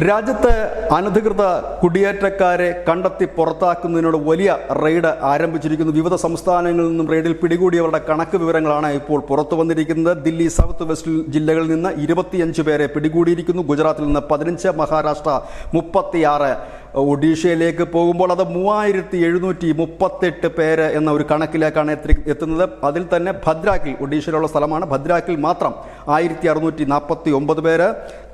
രാജ്യത്ത് അനധികൃത കുടിയേറ്റക്കാരെ കണ്ടെത്തി പുറത്താക്കുന്നതിനോട് വലിയ റെയ്ഡ് ആരംഭിച്ചിരിക്കുന്നു. വിവിധ സംസ്ഥാനങ്ങളിൽ നിന്നും റെയ്ഡിൽ പിടികൂടിയവരുടെ കണക്ക് വിവരങ്ങളാണ് ഇപ്പോൾ പുറത്തു വന്നിരിക്കുന്നത്. ദില്ലി, സൗത്ത് വെസ്റ്റ് ജില്ലകളിൽ നിന്ന് 25 പേരെ പിടികൂടിയിരിക്കുന്നു. ഗുജറാത്തിൽ നിന്ന് 15, മഹാരാഷ്ട്ര 36, ഒഡീഷയിലേക്ക് പോകുമ്പോൾ അത് 3738 പേര് എന്ന ഒരു കണക്കിലേക്കാണ് എത്തുന്നത്. അതിൽ തന്നെ ഭദ്രാക്കിൽ, ഒഡീഷയിലുള്ള സ്ഥലമാണ്, ഭദ്രാക്കിൽ മാത്രം 1649 പേര്,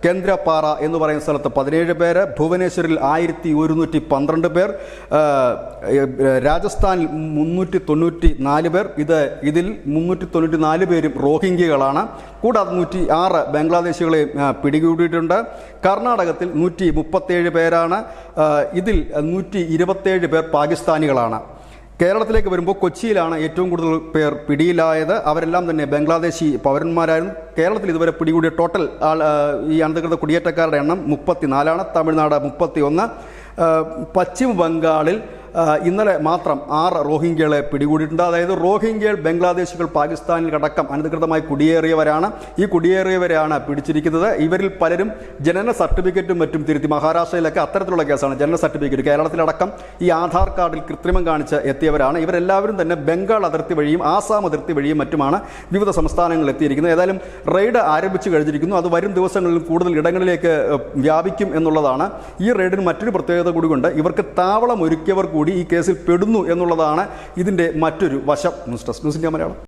കേന്ദ്രപാറ എന്ന് പറയുന്ന സ്ഥലത്ത് 17 പേര്, ഭുവനേശ്വറിൽ 1112 പേർ, രാജസ്ഥാനിൽ 394 പേർ. ഇതിൽ 394 പേരും റോഹിംഗ്യകളാണ്. കൂടാതെ 106 ബംഗ്ലാദേശികളെ പിടികൂടിയിട്ടുണ്ട്. കർണാടകത്തിൽ 137 പേരാണ്. ഇതിൽ 127 പേർ പാകിസ്ഥാനികളാണ്. കേരളത്തിലേക്ക് വരുമ്പോൾ കൊച്ചിയിലാണ് ഏറ്റവും കൂടുതൽ പേർ പിടിയിലായത്. അവരെല്ലാം തന്നെ ബംഗ്ലാദേശി പൗരന്മാരായിരുന്നു. കേരളത്തിൽ ഇതുവരെ പിടികൂടിയ ടോട്ടൽ ഈ അനധികൃത കുടിയേറ്റക്കാരുടെ എണ്ണം 34ആണ്. തമിഴ്നാട് 31. പശ്ചിമ ബംഗാളിൽ ഇന്നലെ മാത്രം 6 റോഹിംഗ്യകളെ പിടികൂടിയിട്ടുണ്ട്. അതായത് റോഹിംഗ്യകൾ, ബംഗ്ലാദേശികൾ പാകിസ്ഥാനിലടക്കം അനധികൃതമായി കുടിയേറിയവരാണ്. ഈ കുടിയേറിയവരെയാണ് പിടിച്ചിരിക്കുന്നത്. ഇവരിൽ പലരും ജനന സർട്ടിഫിക്കറ്റും മറ്റും തിരുത്തി. മഹാരാഷ്ട്രയിലൊക്കെ അത്തരത്തിലുള്ള കേസാണ് ജനന സർട്ടിഫിക്കറ്റ്. കേരളത്തിലടക്കം ഈ ആധാർ കാർഡിൽ കൃത്രിമം കാണിച്ച് എത്തിയവരാണ്. ഇവരെല്ലാവരും തന്നെ ബംഗാൾ അതിർത്തി വഴിയും ആസാം അതിർത്തി വഴിയും മറ്റുമാണ് വിവിധ സംസ്ഥാനങ്ങളിൽ എത്തിയിരിക്കുന്നത്. ഏതായാലും റെയ്ഡ് ആരംഭിച്ചു കഴിഞ്ഞിരിക്കുന്നു. അത് വരും ദിവസങ്ങളിൽ കൂടുതൽ ഇടങ്ങളിലേക്ക് വ്യാപിക്കും എന്നുള്ളതാണ്. ഈ റെയ്ഡിന് മറ്റൊരു പ്രത്യേകത കൂടിയുണ്ട്. ഇവർക്ക് താവളം ഒരുക്കിയവർ കൂടി ഈ കേസിൽ പെടുന്നു എന്നുള്ളതാണ് ഇതിൻ്റെ മറ്റൊരു വശം. News desk, news India Malayalam.